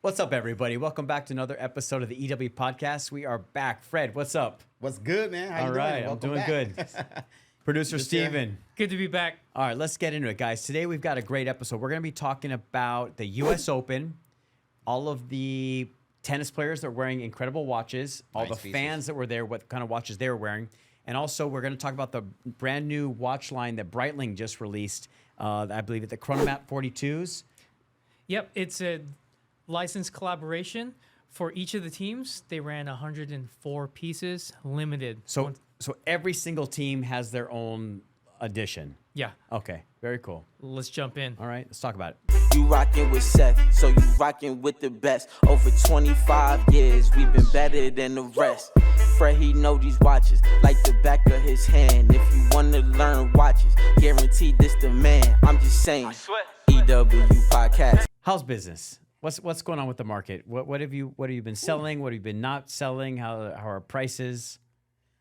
What's up, everybody? Welcome back to another episode of the EW Podcast. We are back. Fred, what's up? What's good, man? How you All doing? right, I'm Welcome doing back. good. Producer Steven. Good to be back. All right, let's get into it, guys. Today we've got a great episode. We're going to be talking about the U.S. Open, all of the tennis players that are wearing incredible watches, all Nice the pieces. fans that were there, what kind of watches they were wearing, and also we're going to talk about the brand new watch line that Breitling just released. I believe at the Chronomap 42s. Yep, it's a licensed collaboration for each of the teams. They ran 104 pieces, limited. So every single team has their own edition. Yeah, Okay, very cool. let's jump in. All right, let's talk about it. You rockin' with Seth, so you rockin' with the best. Over 25 years, we've been better than the rest. Fred, he know these watches like the back of his hand. If you wanna learn watches, guaranteed this the man. I'm just saying. EW Podcast. How's business? What's going on with the market? What have you been selling? What have you been not selling? How are prices?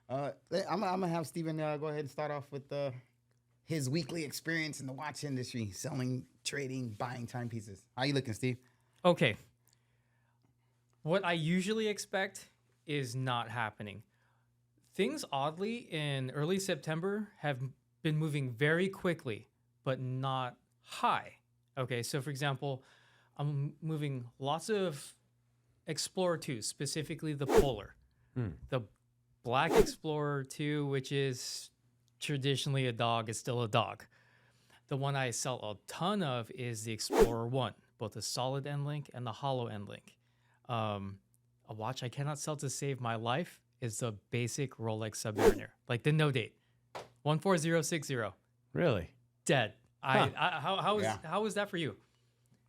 I'm gonna have Steven go ahead and start off with his weekly experience in the watch industry, selling, trading, buying timepieces. How you looking, Steve? Okay. What I usually expect is not happening. Things, oddly, in early September have been moving very quickly, but not high. Okay, so for example, I'm moving lots of Explorer 2, specifically the Polar. The Black Explorer 2, which is traditionally a dog, is still a dog. The one I sell a ton of is the Explorer 1, both the solid end link and the hollow end link. A watch I cannot sell to save my life is the basic Rolex Submariner, like the no date, 14060. Really? Dead. Huh. How is that for you?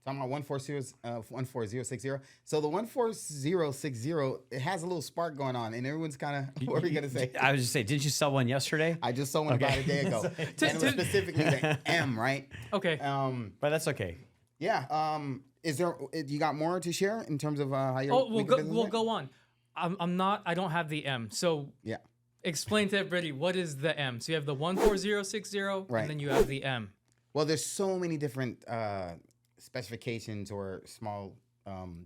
Talking about 14060. So the 14060, it has a little spark going on, and everyone's kind of, what are we gonna say? I was just saying, didn't you sell one yesterday? I just sold one about a day ago, and it was specifically the M, right? Okay. But that's okay. Yeah. Is there? You got more to share in terms of how you're? We'll go on. I don't have the M. So Yeah. explain to everybody what is the M. So you have the 14060, Right. and then you have the M. Well, there's so many different specifications or small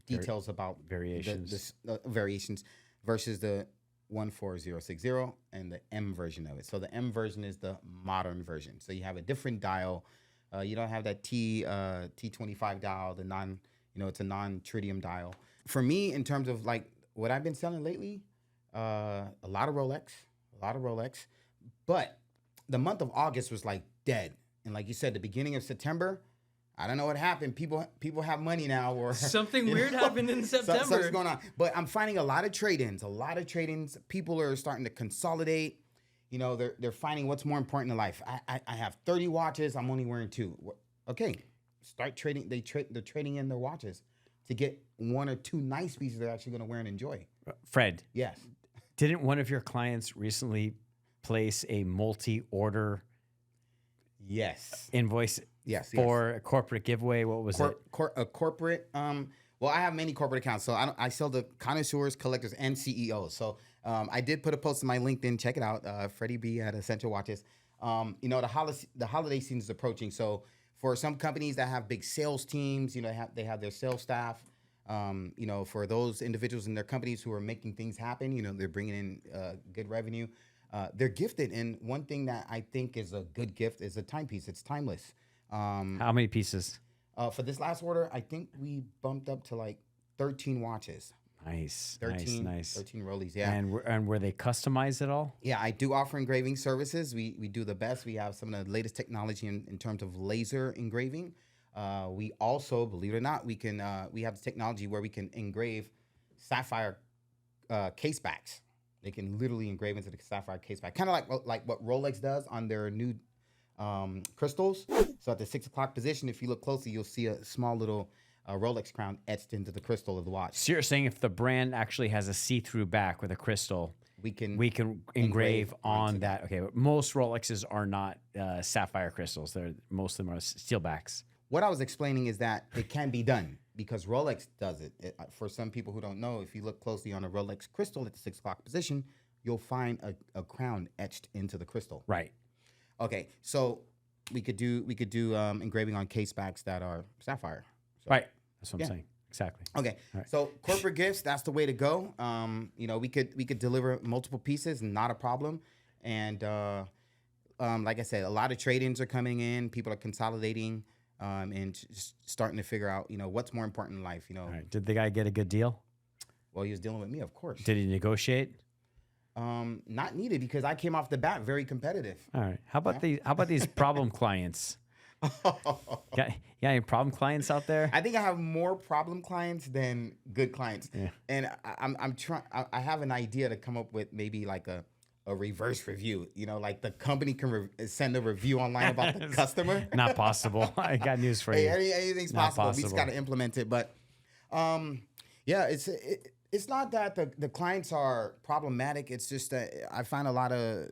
details about Variations. the variations versus the 14060 and the M version of it. So the M version is the modern version. So you have a different dial. You don't have that T25 dial, it's a non-tritium dial. For me, in terms of like what I've been selling lately, a lot of Rolex, but the month of August was like dead. And like you said, the beginning of September, I don't know what happened. People have money now, or Something weird happened in September. Something's going on. But I'm finding a lot of trade-ins. People are starting to consolidate. They're finding what's more important in life. I have 30 watches. I'm only wearing 2. Okay, start trading. They're trading in their watches to get 1 or 2 nice pieces they're actually going to wear and enjoy. Fred, Yes. didn't one of your clients recently place a multi-order Yes. invoice Yes. for a corporate giveaway? What was it? A corporate. Well, I have many corporate accounts, so I sell to connoisseurs, collectors, and CEOs. So I did put a post on my LinkedIn. Check it out, Freddie B at Essential Watches. The holiday season is approaching, so for some companies that have big sales teams, they have their sales staff. For those individuals in their companies who are making things happen, they're bringing in good revenue. They're gifted, and one thing that I think is a good gift is a timepiece. It's timeless. How many pieces? For this last order, I think we bumped up to like 13 watches. Nice, 13 Rollies, yeah. And were they customized at all? Yeah, I do offer engraving services. We do the best. We have some of the latest technology in terms of laser engraving. We also, believe it or not, we have the technology where we can engrave sapphire case backs. They can literally engrave into the sapphire case back, kind of like what Rolex does on their new crystals. So at the 6 o'clock position, if you look closely, you'll see a small little Rolex crown etched into the crystal of the watch. So you're saying if the brand actually has a see-through back with a crystal, We can engrave on onto that. Okay, but most Rolexes are not sapphire crystals. Most of them are steel backs. What I was explaining is that it can be done because Rolex does it. For some people who don't know, if you look closely on a Rolex crystal at the 6 o'clock position, you'll find a crown etched into the crystal. Right. Okay, so we could do engraving on case backs that are sapphire. So, Right. That's what yeah. I'm saying. Exactly. Okay, so corporate gifts, that's the way to go. You know, we could deliver multiple pieces, not a problem. And like I said, a lot of trade-ins are coming in. People are consolidating and just starting to figure out, you know, what's more important in life. You know, All right. Did the guy get a good deal? well, he was dealing with me, of course. Did he negotiate? Not needed because I came off the bat very competitive. All right. How about these problem clients? Got any problem clients out there? I think I have more problem clients than good clients. Yeah. And I'm trying. I have an idea to come up with maybe like a reverse review. You know, like the company can send a review online about the customer. Not possible. I got news for Hey, you. anything's Not possible. We just possible. got to implement it. But yeah, it's not that the clients are problematic. It's just that I find a lot of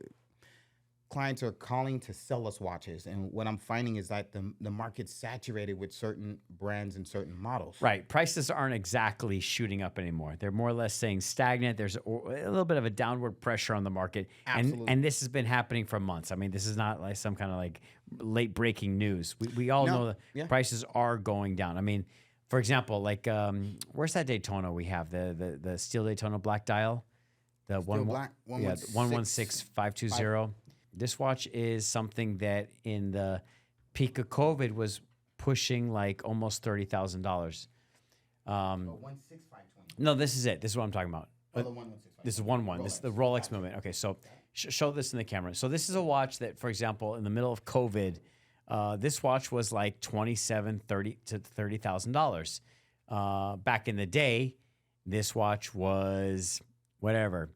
clients are calling to sell us watches, and what I'm finding is that the market's saturated with certain brands and certain models. Right. Prices aren't exactly shooting up anymore. They're more or less staying stagnant. There's a little bit of a downward pressure on the market. Absolutely. And this has been happening for months. I mean, this is not like some kind of like late breaking news. We all know that prices are going down. I mean, for example, like where's that Daytona we have? The steel Daytona black dial? The Steel black, 116520. This watch is something that in the peak of COVID was pushing like almost $30,000. 16520. No, this is it. This is what I'm talking about. Oh, the 1165. This is one. This is the Rolex movement. Okay, so show this in the camera. So this is a watch that, for example, in the middle of COVID, this watch was like $27,000 to $30,000. Back in the day, this watch was whatever,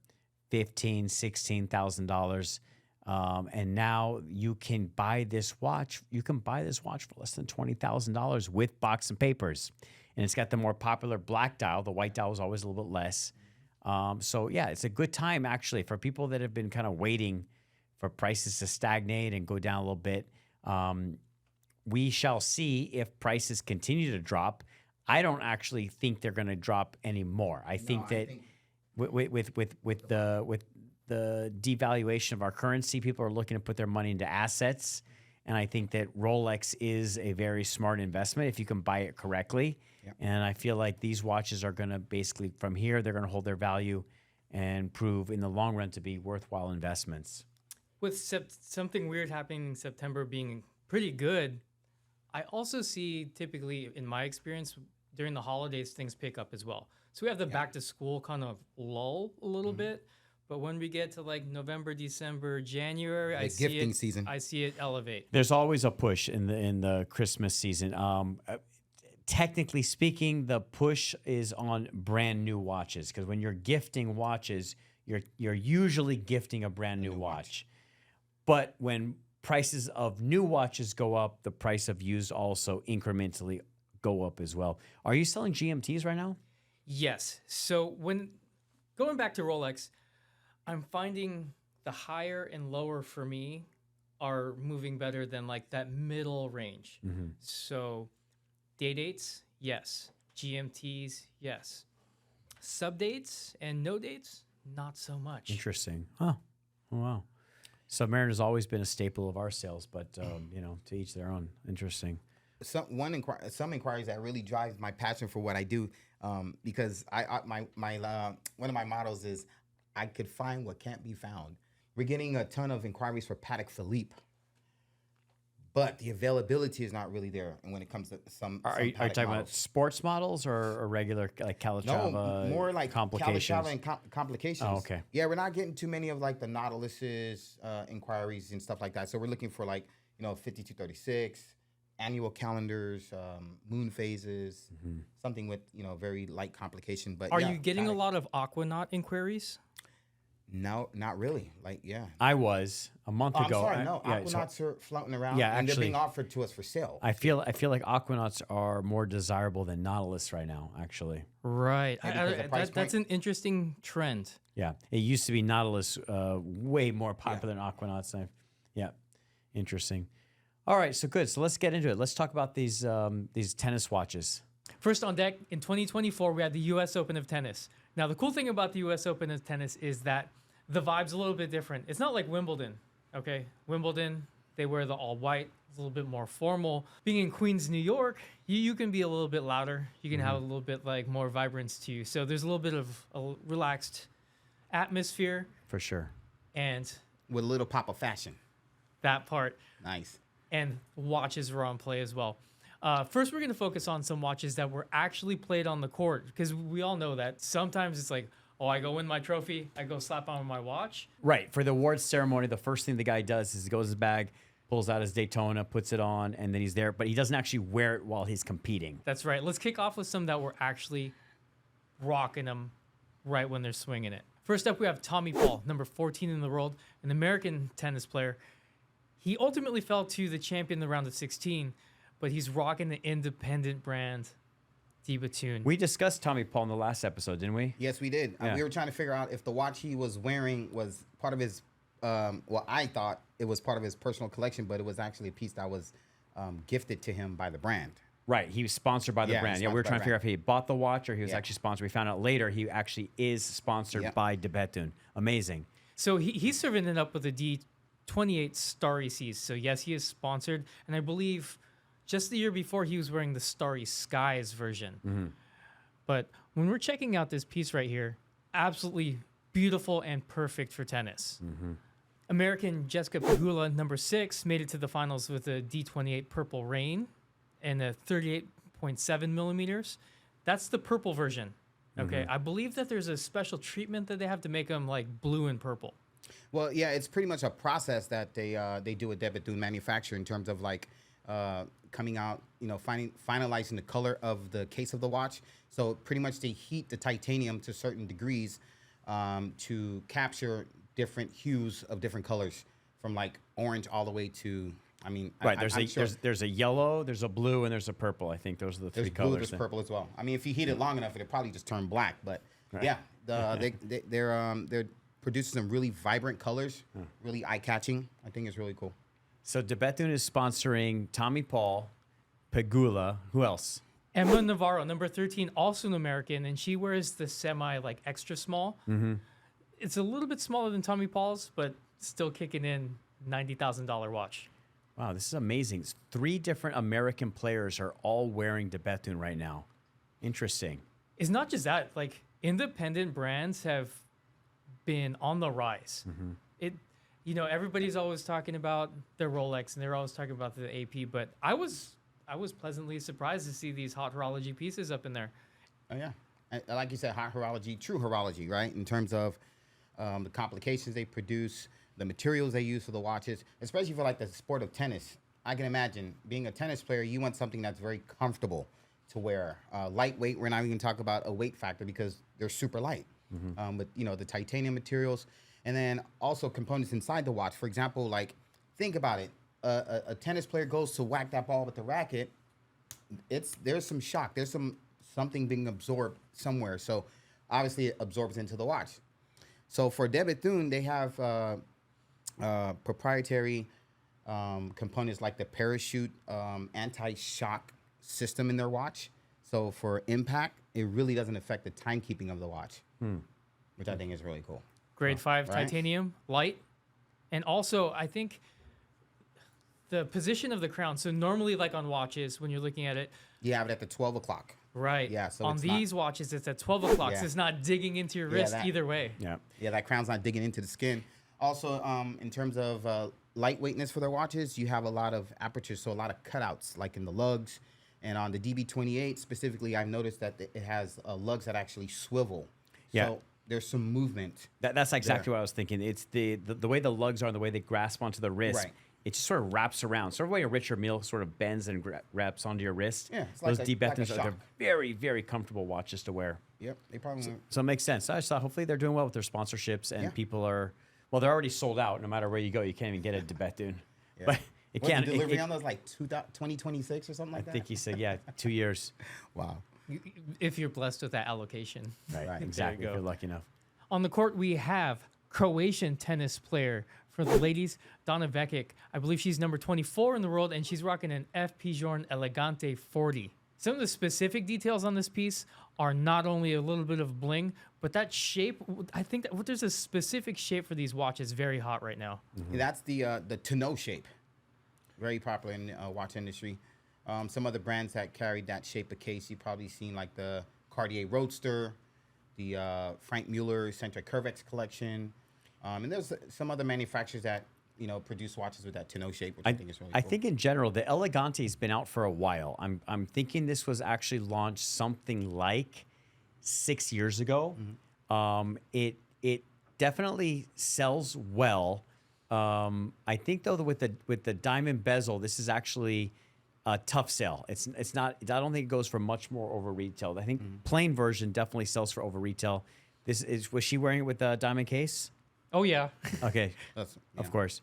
$15,000, $16,000. And now you can buy this watch. You can buy this watch for less than $20,000 with box and papers. And it's got the more popular black dial. The white dial is always a little bit less. So yeah, it's a good time actually for people that have been kind of waiting for prices to stagnate and go down a little bit. We shall see if prices continue to drop. I don't actually think they're going to drop anymore. I think with the devaluation of our currency, people are looking to put their money into assets. And I think that Rolex is a very smart investment if you can buy it correctly. Yep. And I feel like these watches are going to basically, from here, they're going to hold their value and prove in the long run to be worthwhile investments. With something weird happening in September being pretty good, I also see typically, in my experience, during the holidays, things pick up as well. So we have the back to school kind of lull a little bit. But when we get to like November, December, January, I see gifting season. I see it elevate. There's always a push in the Christmas season. Technically speaking, the push is on brand new watches because when you're gifting watches, you're usually gifting a brand new watch. But when prices of new watches go up, the price of used also incrementally go up as well. Are you selling GMTs right now? Yes. So when going back to Rolex, I'm finding the higher and lower for me are moving better than like that middle range. Mm-hmm. So day dates, yes. GMTs, yes. Sub dates and no dates, not so much. Interesting. Oh, wow. Submariner's always been a staple of our sales, but you know, to each their own. Interesting. Some inquiries that really drives my passion for what I do, because my one of my mottos is I could find what can't be found. We're getting a ton of inquiries for Patek Philippe, but the availability is not really there. And when it comes to some are you talking about sports models or regular like Calatrava? No, more like complications. Calatrava and complications. Oh, okay. Yeah, we're not getting too many of like the Nautilus's inquiries and stuff like that. So we're looking for like 5236, annual calendars, moon phases, something with very light complication. But are you getting a lot of Aquanaut inquiries? No, not really. Like, yeah. I was a month ago. I'm sorry, no. Aquanauts are floating around, yeah, and actually, they're being offered to us for sale. I feel like Aquanauts are more desirable than Nautilus right now, actually. Right. That's an interesting trend. Yeah. It used to be Nautilus way more popular than Aquanauts. Yeah. Interesting. All right, so good. So let's get into it. Let's talk about these tennis watches. First on deck, in 2024, we had the U.S. Open of tennis. Now, the cool thing about the U.S. Open of tennis is that the vibe's a little bit different. It's not like Wimbledon, okay? Wimbledon, They wear the all white. It's a little bit more formal. Being in Queens, New York, you can be a little bit louder. You can have a little bit like more vibrance to you. So there's a little bit of a relaxed atmosphere. For sure. And With a little pop of fashion. that part. Nice. And watches were on play as well. First, we're going to focus on some watches that were actually played on the court, because we all know that sometimes it's like, oh, I go win my trophy, I go slap on my watch. Right. For the awards ceremony, the first thing the guy does is he goes to his bag, pulls out his Daytona, puts it on, and then he's there. But he doesn't actually wear it while he's competing. That's right. Let's kick off with some that were actually rocking them right when they're swinging it. First up, we have Tommy Paul, number 14 in the world, an American tennis player. He ultimately fell to the champion in the round of 16, but he's rocking the independent brand Debatoon. We discussed Tommy Paul in the last episode, didn't we? Yes, we did. Yeah. We were trying to figure out if the watch he was wearing was part of his, well, I thought it was part of his personal collection, but it was actually a piece that was gifted to him by the brand. Right. He was sponsored by the Yeah, brand. he's Yeah, we were sponsored by trying to the figure out if he bought the watch or he was Yeah. actually sponsored. We found out later he actually is sponsored Yep. by Debatoon. Amazing. So he's serving it up with a D28 Starry Seas. So yes, he is sponsored. And I believe just the year before he was wearing the Starry Skies version. But when we're checking out this piece right here, absolutely beautiful and perfect for tennis. American Jessica Pegula, number 6, made it to the finals with a D28 Purple Rain and a 38.7 millimeters. That's the purple version. Okay, I believe that there's a special treatment that they have to make them like blue and purple. Well, yeah, it's pretty much a process that they do at Debatoon manufacture in terms of like coming out, you know, finalizing the color of the case of the watch. So pretty much they heat the titanium to certain degrees to capture different hues of different colors, from like orange all the way to, I mean, Right. I'm sure There's a yellow, there's a blue, and there's a purple. I think those are the there's three blue, colors. there's there. purple as well. I mean, if you heat it long enough, it'll probably just turn black. But Right. yeah, they're producing some really vibrant colors, really eye catching. I think it's really cool. So Debatoon is sponsoring Tommy Paul, Pegula. Who else? Emma Navarro, number 13, also an American, and she wears the semi like extra small. It's a little bit smaller than Tommy Paul's, but still kicking in $90,000 watch. Wow, this is amazing. 3 different American players are all wearing Debatoon right now. Interesting. It's not just that, like independent brands have been on the rise. It, you know, everybody's always talking about their Rolex and they're always talking about the AP, but I was pleasantly surprised to see these hot horology pieces up in there. Oh yeah, like you said, hot horology, true horology, right? In terms of the complications they produce, the materials they use for the watches, especially for like the sport of tennis. I can imagine being a tennis player, you want something that's very comfortable to wear. Lightweight, we're not even talking about a weight factor because they're super light. But you know, the titanium materials, and then also components inside the watch. For example, like think about it. A tennis player goes to whack that ball with the racket. There's some shock. There's something being absorbed somewhere. So obviously it absorbs into the watch. So for Debatoon, they have proprietary components like the parachute anti-shock system in their watch. So for impact, it really doesn't affect the timekeeping of the watch, which I think is really cool. Grade 5 right. titanium, light. And also, I think the position of the crown. So normally, like on watches, when you're looking at it, You have it at the 12 o'clock. right? Yeah, so on it's not- these watches, it's at 12 o'clock. Yeah. So it's not digging into your Yeah, wrist that- either way. Yeah. Yeah, that crown's not digging into the skin. Also, in terms of lightweightness for their watches, you have a lot of apertures, so a lot of cutouts, like in the lugs. And on the DB28 specifically, I've noticed that it has lugs that actually swivel. Yeah. So there's some movement. That's exactly what I was thinking. It's the way the lugs are and the way they grasp onto the wrist. Right. It just sort of wraps around. Sort of the way a Richard Mille sort of bends and wraps onto your wrist. Yeah, it's like Those a Debatoons shock. they're very, very comfortable watches to wear. Yep, they probably So it makes sense. I just thought hopefully they're doing well with their sponsorships and Yeah. people are, well, they're already sold out. No matter where you go, you can't even get a Debatoon. Yeah. But it What's can't. the delivery on those like 2026 or something like I that? think he said, yeah, 2 years. Wow. If you're blessed with that allocation. Right. Exactly. If go. you're lucky enough. On the court, we have Croatian tennis player for the ladies, Donna Vekic. I believe she's number 24 in the world, and she's rocking an FP Journe Elegante 40. Some of the specific details on this piece are not only a little bit of bling, but that shape, I think that there's a specific shape for these watches very hot right now. That's the tonneau shape. Very popular in the watch industry. Some other brands that carried that shape of case, you've probably seen like the Cartier Roadster, the Frank Mueller Centric Curvex collection. And there's some other manufacturers that, produce watches with that tonneau shape, which I think is really cool. I think in general, the Elegante has been out for a while. I'm thinking this was actually launched something like 6 years ago. It definitely sells well. I think though that with the diamond bezel, this is actually a tough sell. It's not. I don't think it goes for much more over retail. I think plain version definitely sells for over retail. Was she wearing it with the diamond case? Oh yeah. Okay, That's, of course.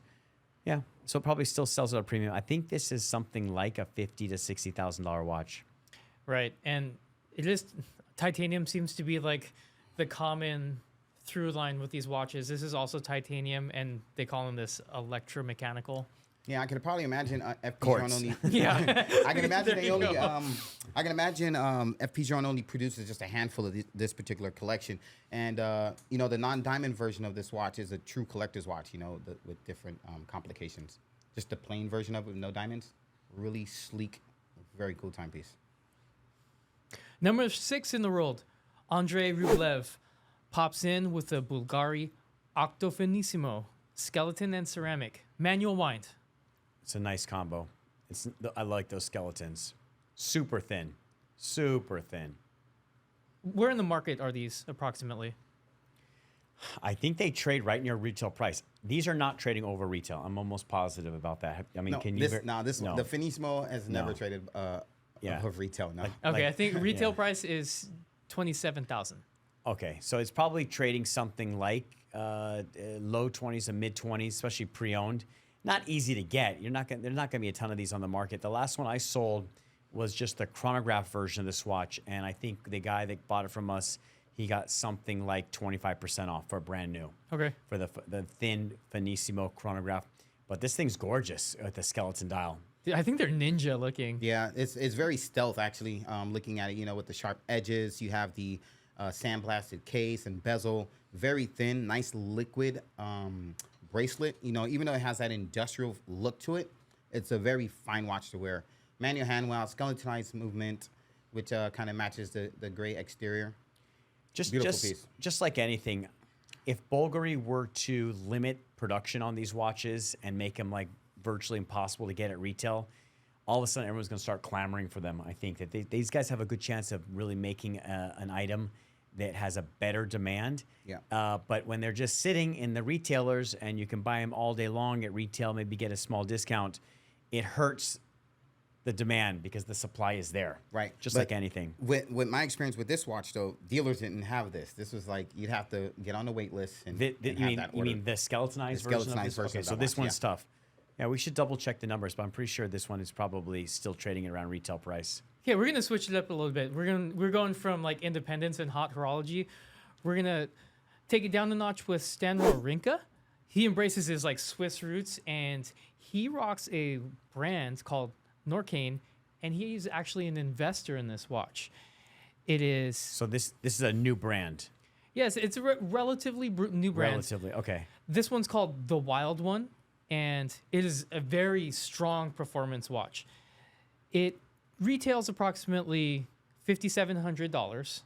Yeah, so it probably still sells at a premium. I think this is something like a $50,000 to $60,000 watch. Right, and it is titanium seems to be like the common through line with these watches. This is also titanium, and they call them this electromechanical. Yeah, I can probably imagine FP Quartz. Journe only. Yeah. I can imagine There they you only. go. I can imagine FP Journe only produces just a handful of this particular collection, and the non-diamond version of this watch is a true collector's watch. With different complications. Just the plain version of it with no diamonds, really sleek, very cool timepiece. Number 6 in the world, Andrei Rublev pops in with a Bulgari Octofinissimo, skeleton and ceramic, manual wind. It's a nice combo. I like those skeletons. Super thin. Super thin. Where in the market are these approximately? I think they trade right near retail price. These are not trading over retail. I'm almost positive about that. I mean, No, can you? the Finissimo has never No. traded Yeah. above retail. No. Okay, Like- I think retail price is 27,000. Okay, so it's probably trading something like low 20s and mid 20s, especially pre-owned. Not easy to get. There's not going to be a ton of these on the market. The last one I sold was just the chronograph version of this watch, and I think the guy that bought it from us, he got something like 25% off for brand new. Okay. For the thin Finissimo chronograph. But this thing's gorgeous with the skeleton dial. I think they're ninja looking. Yeah, it's very stealth actually. Looking at it, with the sharp edges, you have the sandblasted case and bezel, very thin, nice liquid bracelet. Even though it has that industrial look to it, it's a very fine watch to wear. Manual hand wow, skeletonized movement, which kind of matches the gray exterior. Beautiful piece. Just like anything, if Bulgari were to limit production on these watches and make them like virtually impossible to get at retail, all of a sudden everyone's going to start clamoring for them. I think that these guys have a good chance of really making an item that has a better demand. Yeah. But when they're just sitting in the retailers and you can buy them all day long at retail, maybe get a small discount, it hurts the demand because the supply is there. Right. Just But like anything. With my experience with this watch, though, dealers didn't have this. This was like you'd have to get on the wait list and, You have mean that you ordered. mean the skeletonized The version of skeletonized this? version Okay, of so that this watch, one's yeah. tough. Yeah, we should double check the numbers, but I'm pretty sure this one is probably still trading at around retail price. Yeah, we're gonna switch it up a little bit. We're going from like independence and hot horology. We're gonna take it down a notch with Stan Wawrinka. He embraces his like Swiss roots, and he rocks a brand called Norcane, and he's actually an investor in this watch. It is So this is a new brand. yes, it's a relatively new brand. Relatively, okay. This one's called the Wild One, and it is a very strong performance watch. It retails approximately $5,700,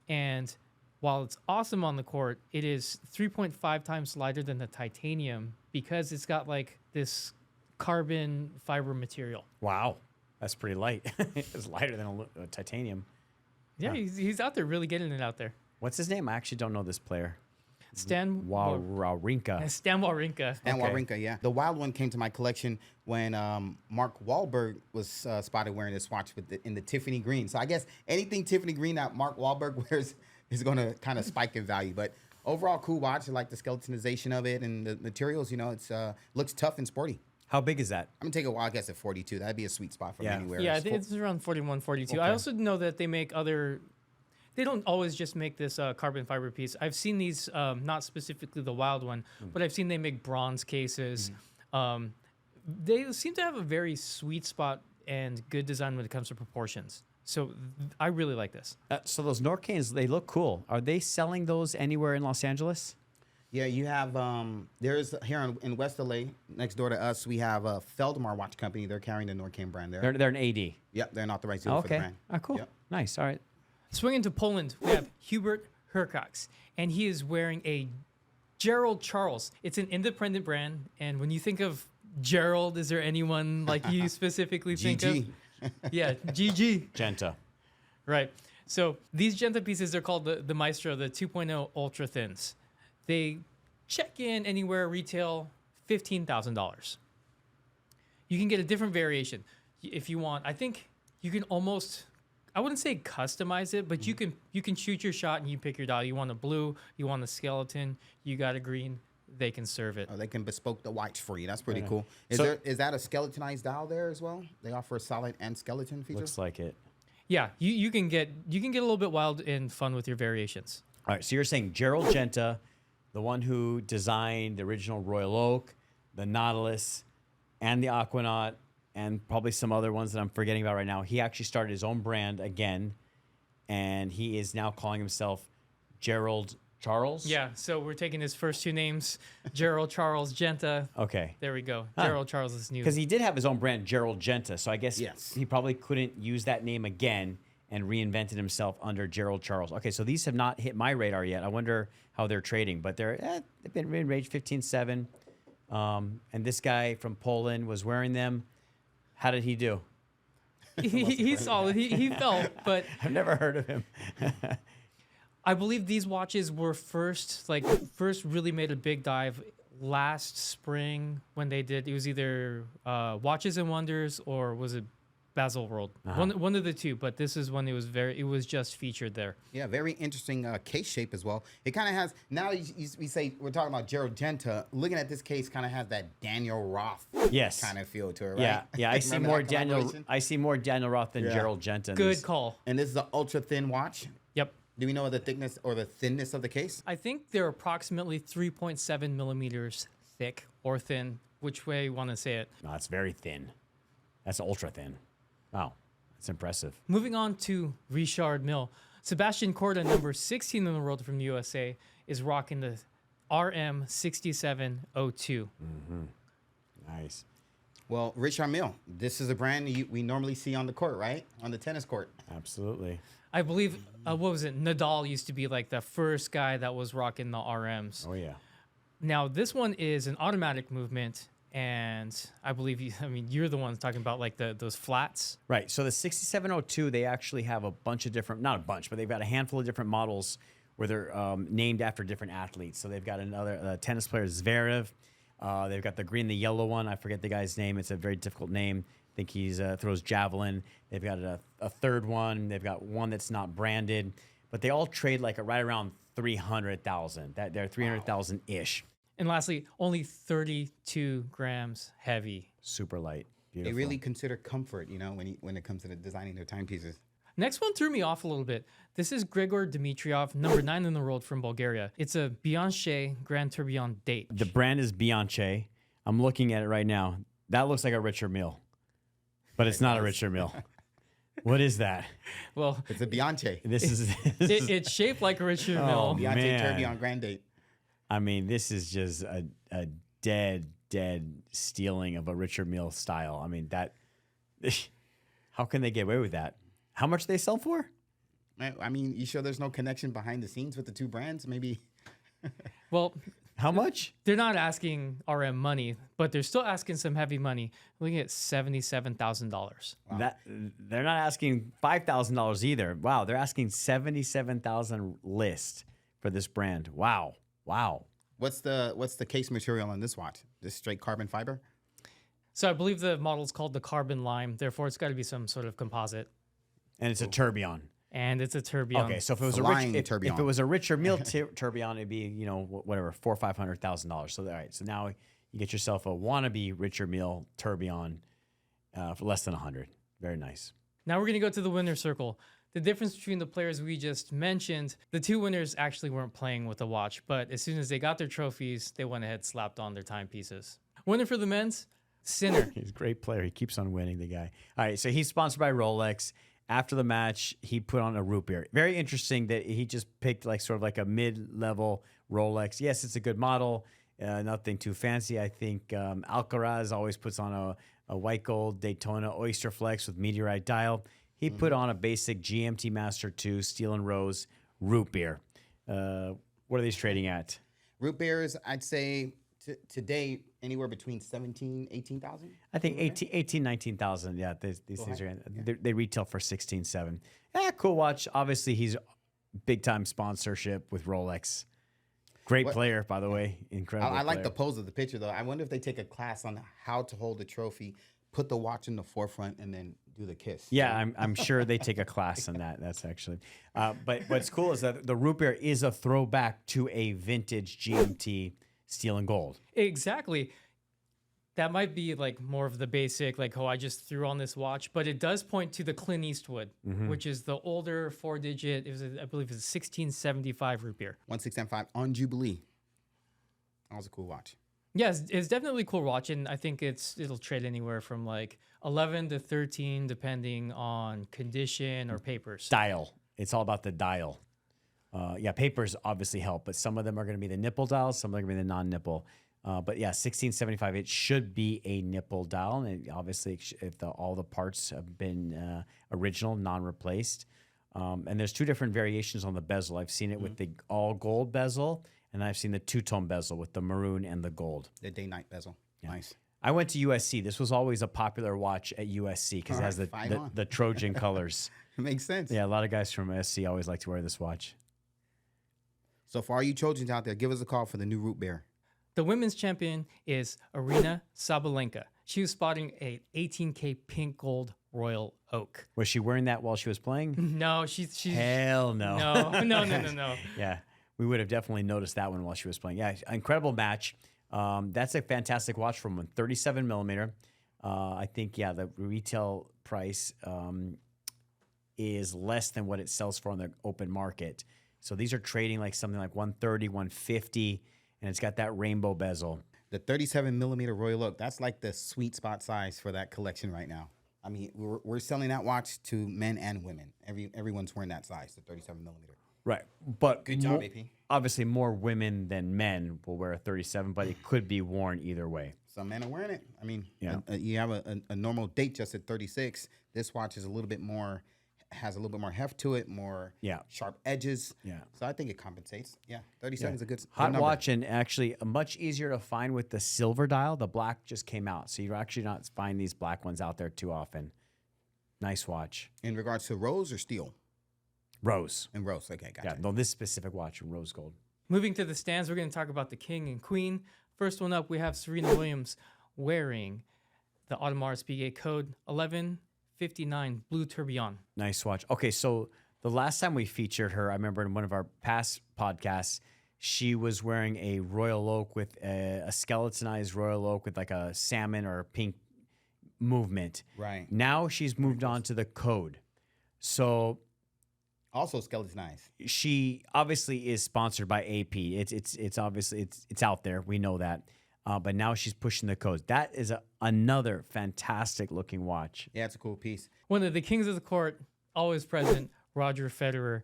and while it's awesome on the court, it is 3.5 times lighter than the titanium because it's got like this carbon fiber material. Wow, that's pretty light. It's lighter than a titanium. Yeah, he's out there really getting it out there. What's his name? I actually don't know this player. Stan Wawrinka. Stan Wawrinka. Stan Okay. Wawrinka, yeah. The Wild One came to my collection when Mark Wahlberg was spotted wearing this watch in the Tiffany green. So I guess anything Tiffany green that Mark Wahlberg wears is going to kind of spike in value. But overall, cool watch. I like the skeletonization of it and the materials. It's looks tough and sporty. How big is that? I'm going to take a wild guess at 42. That'd be a sweet spot for Yeah. many wearers. Yeah, I think it's around 41, 42. I Okay. also know that they make other. They don't always just make this carbon fiber piece. I've seen these, not specifically the Wild One, but I've seen they make bronze cases. They seem to have a very sweet spot and good design when it comes to proportions. So I really like this. So those Norcanes, they look cool. Are they selling those anywhere in Los Angeles? Yeah, you have there's here in West LA, next door to us, we have a Feldmar Watch Company. They're carrying the Norcam brand there. They're an AD. Yep, they're an authorized dealer for the Okay. brand. Oh, cool. Yep. Nice. All right. Swinging to Poland, we have Hubert Hercox, and he is wearing a Gerald Charles. It's an independent brand, and when you think of Gerald, is there anyone like you specifically think GG. of? Yeah, GG. Genta. Right. So these Genta pieces are called the Maestro, the 2.0 Ultra Thins. They check in anywhere retail $15,000. You can get a different variation if you want. I think you can almost, I wouldn't say customize it, but you can shoot your shot and you pick your dial. You want a blue, you want a skeleton, you got a green. They can serve it. Oh, they can bespoke the watch for you. That's pretty cool. So- Is that a skeletonized dial there as well? They offer a solid and skeleton feature. Looks like it. Yeah, you can get a little bit wild and fun with your variations. All right. So you're saying Gerald Genta, the one who designed the original Royal Oak, the Nautilus, and the Aquanaut, and probably some other ones that I'm forgetting about right now. He actually started his own brand again, and he is now calling himself Gerald Charles. Yeah, so we're taking his first two names, Gerald Charles Genta. Okay. There we go. Huh. Gerald Charles is new. Because he did have his own brand, Gerald Genta. So I guess Yes. he probably couldn't use that name again and reinvented himself under Gerald Charles. Okay, so these have not hit my radar yet. I wonder how they're trading, but they've been in range 15.7. And this guy from Poland was wearing them. How did he do? He's solid. He fell, but I've never heard of him. I believe these watches were first really made a big dive last spring when they did. It was either Watches and Wonders or was it Basil World? One of the two. But this is when it was just featured there. Yeah, very interesting case shape as well. It kind of has, now we say, we're talking about Gerald Genta. Looking at this case kind of has that Daniel Roth Yes. kind of feel to it, right? Yeah, yeah. I see Remember more that Daniel. collaboration? I see more Daniel Roth than Yeah. Gerald Genta. in Good these. call. And this is an ultra thin watch. Yep. Do we know the thickness or the thinness of the case? I think they're approximately 3.7 millimeters thick or thin, which way you want to say it. No, it's very thin. That's ultra thin. Wow, that's impressive. Moving on to Richard Mille. Sebastian Corda, number 16 in the world from USA, is rocking the RM6702. Nice. Well, Richard Mille, this is a brand we normally see on the court, right? On the tennis court. Absolutely. I believe, what was it? Nadal used to be like the first guy that was rocking the RMs. Oh yeah. Now, this one is an automatic movement, and I believe you're the ones talking about like those flats. Right. So the 6702, they actually have a bunch of different, not a bunch, but they've got a handful of different models where they're named after different athletes. So they've got another tennis player, Zverev. They've got the green, the yellow one. I forget the guy's name. It's a very difficult name. I think he throws javelin. They've got a third one. They've got one that's not branded, but they all trade like right around 300,000. That they're 300,000 ish. And lastly, only 32 grams heavy. Super light. They Beautiful. really consider comfort, when it comes to designing their timepieces. Next one threw me off a little bit. This is Grigor Dimitrov, number 9 in the world from Bulgaria. It's a Bianche Grand Tourbillon date. The brand is Bianche. I'm looking at it right now. That looks like a Richard Mille, but it's not a Richard Mille. What is that? Well, It's a Bianche. This is. it's shaped like a Richard Oh, Mille. Bianche man. Tourbillon Grand Date. I mean, this is just a dead stealing of a Richard Mille style. I mean, that. How can they get away with that? How much they sell for? I mean, you sure there's no connection behind the scenes with the two brands? Maybe. Well, How much? they're not asking RM money, but they're still asking some heavy money. Looking at $77,000. That they're not asking $5,000 either. Wow, they're asking $77,000 list for this brand. Wow. What's the case material on this watch? This straight carbon fiber? So I believe the model's called the Carbon Lime. Therefore, it's got to be some sort of composite. And it's a tourbillon. And it's a tourbillon. Okay, so if it was Flying if tourbillon. it was a Richard Mille tourbillon, it'd be whatever $400,000 or $500,000. So all right, so now you get yourself a wannabe Richard Mille tourbillon for less than 100. Very nice. Now we're going to go to the winner's circle. The difference between the players we just mentioned, the two winners actually weren't playing with the watch, but as soon as they got their trophies, they went ahead, slapped on their timepieces. Winner for the men's, Sinner. He's a great player. He keeps on winning, the guy. All right, so he's sponsored by Rolex, after the match, he put on a root beer. Very interesting that he just picked like sort of like a mid-level Rolex. Yes, it's a good model, nothing too fancy. I think Alcaraz always puts on a white gold Daytona Oyster Flex with meteorite dial. He put on a basic GMT Master 2 Steel and Rose root beer. What are these trading at? Root beers, I'd say today anywhere between 17, 18,000. I think 18, 19,000. Yeah, these things are they retail for 16, 7. Yeah, cool watch. Obviously, he's big time sponsorship with Rolex. Great player, by the way. Incredible. I like the pose of the picture though. I wonder if they take a class on how to hold the trophy, put the watch in the forefront, and then do the kiss. Yeah, I'm sure they take a class on that. That's actually. But what's cool is that the root beer is a throwback to a vintage GMT steel and gold. Exactly. That might be like more of the basic, like, oh, I just threw on this watch, but it does point to the Clint Eastwood, which is the older 4-digit. It was, I believe, it was a 1675 root beer. 1675 on Jubilee. That was a cool watch. Yes, it's definitely a cool watch, and I think it'll trade anywhere from like 11 to 13, depending on condition or papers. Dial. It's all about the dial. Yeah, papers obviously help, but some of them are going to be the nipple dials, some are going to be the non-nipple. But yeah, 1675, it should be a nipple dial. And obviously, if all the parts have been original, non-replaced. And there's two different variations on the bezel. I've seen it with the all gold bezel, and I've seen the two-tone bezel with the maroon and the gold. The day-night bezel. Yeah. Nice. I went to USC. This was always a popular watch at USC because it has the Trojan colors. It makes sense. Yeah, a lot of guys from SC always like to wear this watch. So for all you Trojans out there, give us a call for the new root beer. The women's champion is Arina Sabalenka. She was spotting a 18K pink gold Royal Oak. Was she wearing that while she was playing? No, she's Hell no. No. Yeah, we would have definitely noticed that one while she was playing. Yeah, incredible match. That's a fantastic watch from one, 37 millimeter. I think, yeah, the retail price is less than what it sells for on the open market. So these are trading like something like 130, 150, and it's got that rainbow bezel. The 37 millimeter Royal Oak, that's like the sweet spot size for that collection right now. I mean, we're selling that watch to men and women. Everyone's wearing that size, the 37 millimeter. Right, but Good job, AP. Obviously, more women than men will wear a 37, but it could be worn either way. Some men are wearing it. I mean, Yeah. You have a normal date just at 36. This watch is a little bit more, has a little bit more heft to it, more sharp edges. Yeah. So I think it compensates. Yeah, 37 is a good hot number. watch, and actually much easier to find with the silver dial. The black just came out, so you're actually not find these black ones out there too often. Nice watch. In regards to rose or steel? Rose. And rose, okay, gotcha. Yeah, no, this specific watch, rose gold. Moving to the stands, we're going to talk about the king and queen. First one up, we have Serena Williams wearing the Audemars Piguet code 1159 Blue Tourbillon. Nice watch. Okay, so the last time we featured her, I remember in one of our past podcasts, she was wearing a Royal Oak with a skeletonized Royal Oak with like a salmon or pink movement. Right. Now she's moved on to the code. So Also skeletonized. she obviously is sponsored by AP. It's obviously it's out there. We know that. But now she's pushing the codes. That is another fantastic looking watch. Yeah, it's a cool piece. One of the kings of the court, always present, Roger Federer.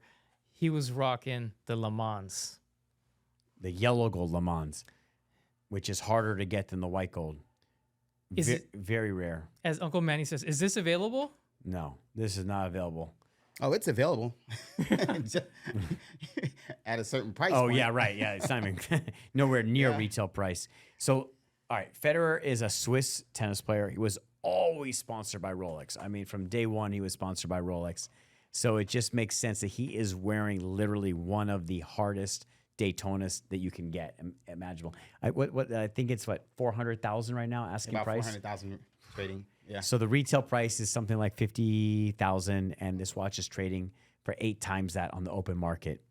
He was rocking the Le Mans. The yellow gold Le Mans, which is harder to get than the white gold. Is it- Very rare. As Uncle Manny says, is this available? No, this is not available. Oh, it's available at a certain price Oh, point. yeah, right. Yeah, it's not even nowhere near Yeah. retail price. So, all right, Federer is a Swiss tennis player. He was always sponsored by Rolex. I mean, from day one, he was sponsored by Rolex. So it just makes sense that he is wearing literally one of the hardest Daytonas that you can get imaginable. I think it's 400,000 right now asking About price. 400,000 trading. Yeah. So the retail price is something like 50,000, and this watch is trading for 8 times that on the open market.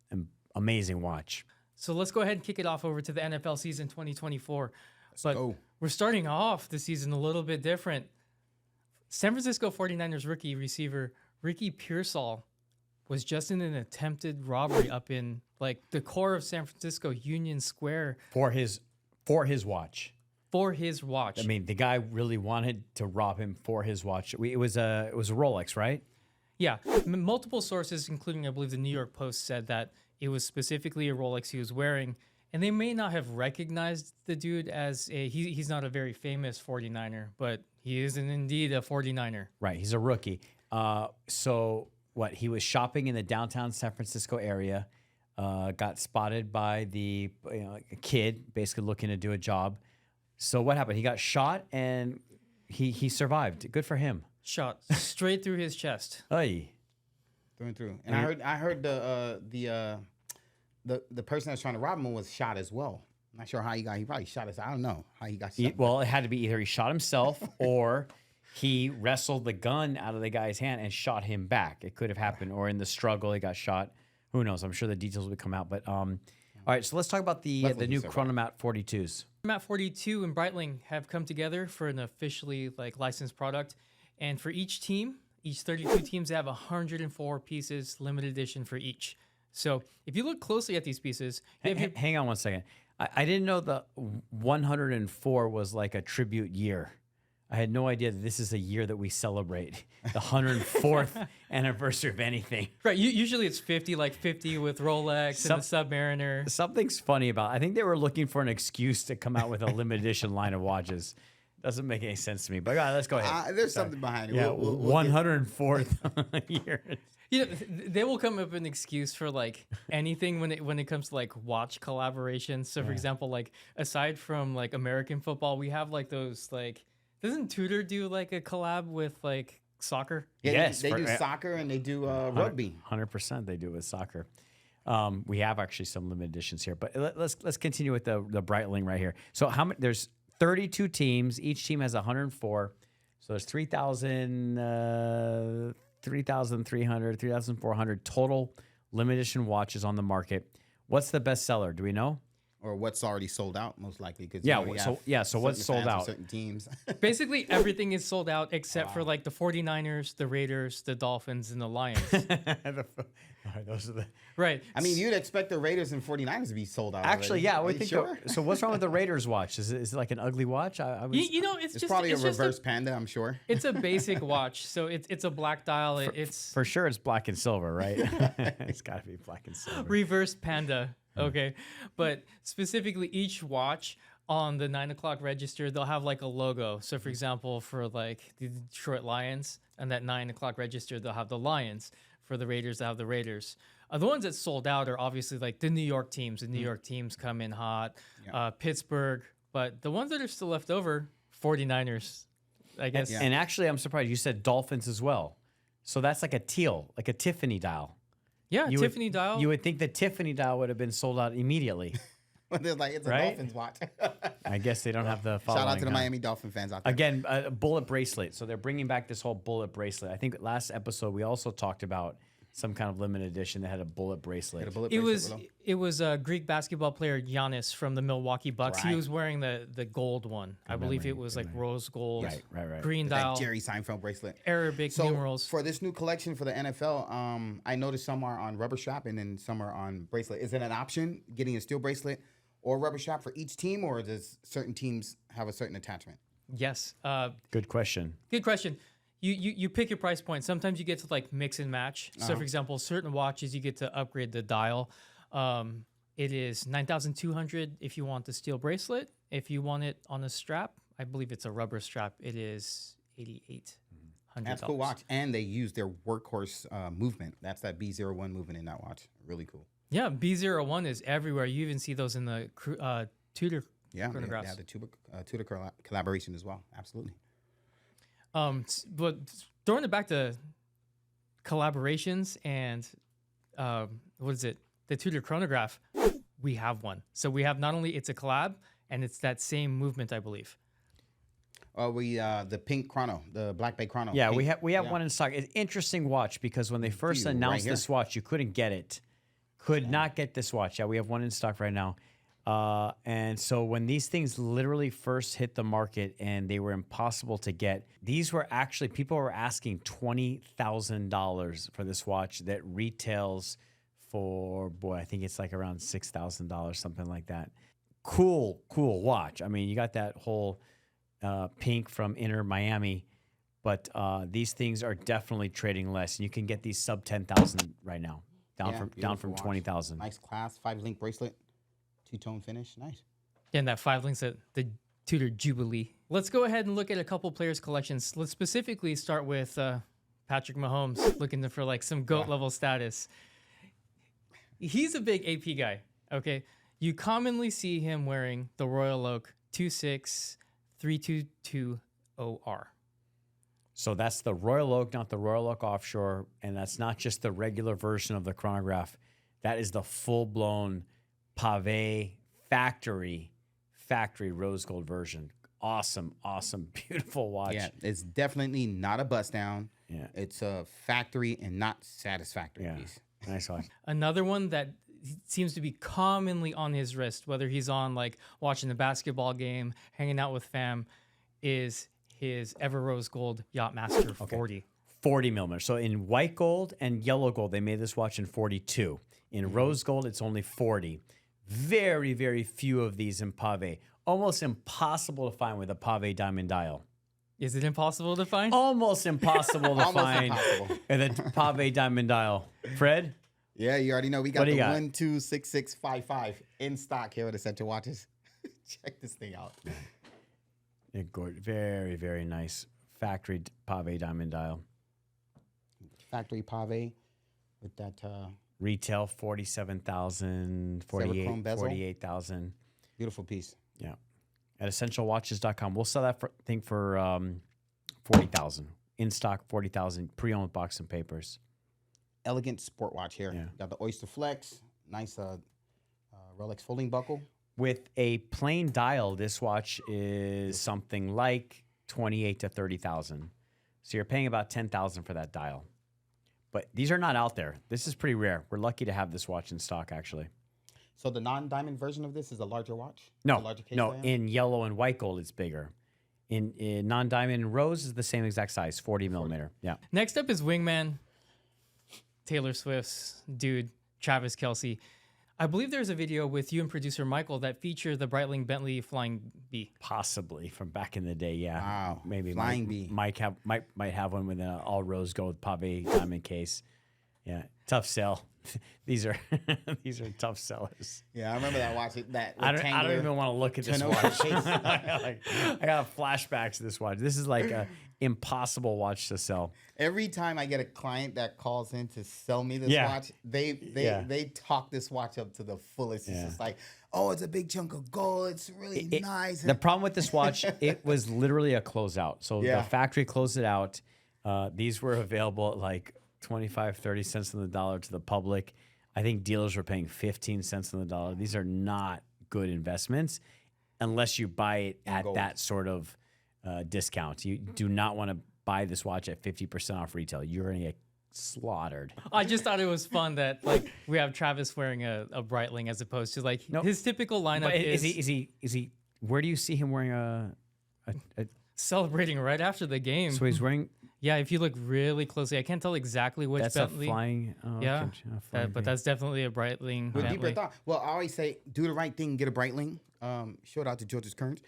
Amazing watch. So let's go ahead and kick it off over to the NFL season 2024. But go. we're starting off the season a little bit different. San Francisco 49ers rookie receiver Ricky Pearsall was just in an attempted robbery up in like the core of San Francisco Union Square For his watch. for his watch. I mean, the guy really wanted to rob him for his watch. It was a Rolex, right? Yeah, multiple sources, including I believe the New York Post, said that it was specifically a Rolex he was wearing, and they may not have recognized the dude as he's not a very famous 49er, but he is indeed a 49er. Right, he's a rookie. So what? He was shopping in the downtown San Francisco area, got spotted by a kid basically looking to do a job. So what happened? He got shot and he survived. Good for him. Shot straight through his chest. Hey. Through and through. And I heard the person that was trying to rob him was shot as well. I'm not sure how he probably shot us. I don't know how he got shot. Well, it had to be either he shot himself or he wrestled the gun out of the guy's hand and shot him back. It could have happened, or in the struggle he got shot. Who knows? I'm sure the details will come out. But all right, so let's talk about the new Chronomat 42s. Chronomat 42 and Breitling have come together for an officially licensed product, and for each team, each 32 teams, they have 104 pieces, limited edition for each. So if you look closely at these pieces, hang on one second. I didn't know the 104 was like a tribute year. I had no idea that this is a year that we celebrate the 104th anniversary of anything. Right. Usually it's 50, like 50 with Rolex and the Submariner. Something's funny about it. I think they were looking for an excuse to come out with a limited edition line of watches. Doesn't make any sense to me. But let's go ahead. There's something behind it. Yeah, we'll 104th year. They will come up with an excuse for anything when it comes to watch collaborations. So for example, aside from American football, we have those doesn't Tudor do a collab with soccer? Yeah, yes, they do soccer and they do rugby. 100% they do with soccer. We have actually some limited editions here, but let's continue with the Breitling right here. So how many? There's 32 teams. Each team has 104. So there's 3,300, 3,400 total limited edition watches on the market. What's the best seller? Do we know? Or what's already sold out, most likely. So what's sold out? Certain teams. Basically, everything is sold out except for the 49ers, the Raiders, the Dolphins, and the Lions. Those are the right. I mean, you'd expect the Raiders and 49ers to be sold out. Actually, already. yeah, I would think. Sure? So what's wrong with the Raiders watch? Is it like an ugly watch? It's just probably a reverse Panda, I'm sure. It's a basic watch, so it's a black dial. It's for sure it's black and silver, right? It's got to be black and silver. Reverse Panda. Okay, but specifically each watch on the 9 o'clock register, they'll have a logo. So for example, for the Detroit Lions, and that 9 o'clock register, they'll have the Lions. For the Raiders, they'll have the Raiders. The ones that sold out are obviously the New York teams. The New York teams come in hot. Pittsburgh, but the ones that are still left over, 49ers, I guess. And actually, I'm surprised you said Dolphins as well. So that's like a teal, like a Tiffany dial. Yeah, Tiffany dial. You would think the Tiffany dial would have been sold out immediately. They're it's a Right? Dolphins watch. I guess they don't have the following. Shout out to the Miami Dolphin fans out there. Again, a bullet bracelet. So they're bringing back this whole bullet bracelet. I think last episode we also talked about some kind of limited edition that had a bullet bracelet. It was a Greek basketball player Giannis from the Milwaukee Bucks. Right. He was wearing the gold one. I believe it was rose gold, Right. green That dial, Jerry Seinfeld bracelet. Arabic numerals. For this new collection for the NFL, I noticed some are on rubber strap and then some are on bracelet. Is it an option getting a steel bracelet or rubber strap for each team, or does certain teams have a certain attachment? Yes. Good question. Good question. You pick your price point. Sometimes you get to mix and match. So for example, certain watches you get to upgrade the dial. It is $9,200 if you want the steel bracelet. If you want it on a strap, I believe it's a rubber strap. It is $8,800. That's a cool watch, and they use their workhorse movement. That's that B01 movement in that watch. Really cool. Yeah, B01 is everywhere. You even see those in the Tudor chronographs. Yeah, the Tudor collaboration as well. Absolutely. But throwing it back to collaborations and what is it? The Tudor chronograph. We have one. So we have not only it's a collab and it's that same movement, I believe. The pink chrono, the Black Bay chrono. Yeah, pink. we have one in stock. It's an interesting watch because when they first announced this watch, you couldn't get it. Could not get this watch. Yeah, we have one in stock right now. And so when these things literally first hit the market and they were impossible to get, these were actually, people were asking $20,000 for this watch that retails for, I think it's around $6,000, something like that. Cool watch. I mean, you got that whole pink from Inter Miami, but these things are definitely trading less. And you can get these sub 10,000 right now, down from beautiful watch. 20,000. Nice class, 5-link bracelet, 2-tone finish. Nice. Yeah, and that 5 links at the Tudor Jubilee. Let's go ahead and look at a couple players' collections. Let's specifically start with Patrick Mahomes, looking for like some GOAT level status. He's a big AP guy, okay? You commonly see him wearing the Royal Oak 26322OR. So that's the Royal Oak, not the Royal Oak Offshore. And that's not just the regular version of the chronograph. That is the full-blown Pave factory rose gold version. Awesome, beautiful watch. Yeah, it's definitely not a bust down. Yeah. It's a factory and not satisfactory piece. Nice watch. Another one that seems to be commonly on his wrist, whether he's on like watching the basketball game, hanging out with fam, is his Ever Rose Gold Yachtmaster 40. 40 millimeter. So in white gold and yellow gold, they made this watch in 42. In rose gold, it's only 40. Very, very few of these in Pave. Almost impossible to find with a Pave diamond dial. Is it impossible to find? Almost impossible to find with a Pave diamond dial. Fred? Yeah, you already know we got What do the you got? 126655 in stock here at Essential Watches. Check this thing out. Yeah, very, very nice factory Pave diamond dial. Factory Pave with that Retail 47,000, 48, bezel. 48,000. beautiful piece. Yeah. At essentialwatches.com. We'll sell that thing for 40,000. In stock 40,000, pre-owned box and papers. Elegant sport watch here. Yeah. Got the Oyster Flex, nice Rolex folding buckle. With a plain dial, this watch is something like 28 to 30,000. So you're paying about 10,000 for that dial. But these are not out there. This is pretty rare. We're lucky to have this watch in stock, actually. So the non-diamond version of this is a larger watch? No, A larger case no. diameter? In yellow and white gold, it's bigger. In non-diamond and rose is the same exact size, 40 millimeter. Yeah. Next up is Wingman, Taylor Swift's dude, Travis Kelce. I believe there's a video with you and producer Michael that feature the Breitling Bentley Flying Bee. Possibly from back in the day, yeah. Wow. Maybe Flying Bee. Might have one with an all rose gold Pave diamond case. Yeah, tough sell. These are tough sellers. Yeah, I remember that watch. I don't even want to look at this Tenor watch. case. I got flashbacks to this watch. This is like a impossible watch to sell. Every time I get a client that calls in to sell me this Yeah. watch, they talk this watch up to the fullest. It's Yeah. just like, oh, it's a big chunk of gold. It's really nice. The problem with this watch, it was literally a closeout. So Yeah. the factory closed it out. These were available at like 25, 30 cents on the dollar to the public. I think dealers were paying 15 cents on the dollar. These are not good investments unless you buy it at gold. that sort of discount. You do not want to buy this watch at 50% off retail. You're going to get slaughtered. I just thought it was fun that like we have Travis wearing a Breitling as opposed to like his typical lineup But is he? Where do you see him wearing a celebrating right after the game. so he's wearing Yeah, if you look really closely, I can't tell exactly which that's Bentley. a flying. Oh, Yeah, okay, a flying but V. that's definitely a Breitling With deeper Bentley. thought. Well, I always say, do the right thing, get a Breitling. Shout out to George's Kearns.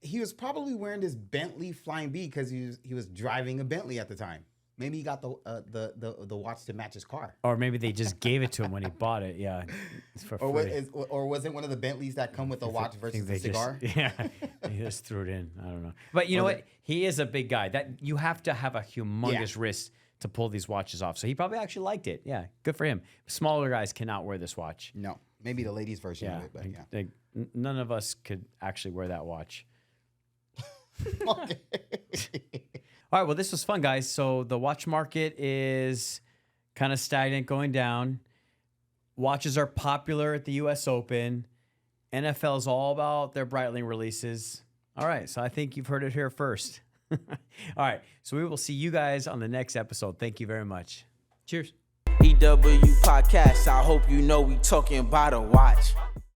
He was probably wearing this Bentley Flying B because he was driving a Bentley at the time. Maybe he got the watch to match his car. Or maybe they just gave it to him when he bought it. Yeah, it's for Or free. was it one of the Bentleys that come with a watch I versus think a they cigar? he just threw it in. I don't know. But you know what? He is a big guy. That you have to have a humongous wrist to pull these watches off. So he probably actually liked it. Yeah, good for him. Smaller guys cannot wear this watch. No, maybe the ladies' version Yeah, of it, but yeah. none of us could actually wear that watch. Okay. All right, well, this was fun, guys. So the watch market is kind of stagnant, going down. Watches are popular at the U.S. Open. NFL is all about their Breitling releases. All right, so I think you've heard it here first. All right, so we will see you guys on the next episode. Thank you very much. Cheers. EW Podcast, I hope you know we talking about a watch.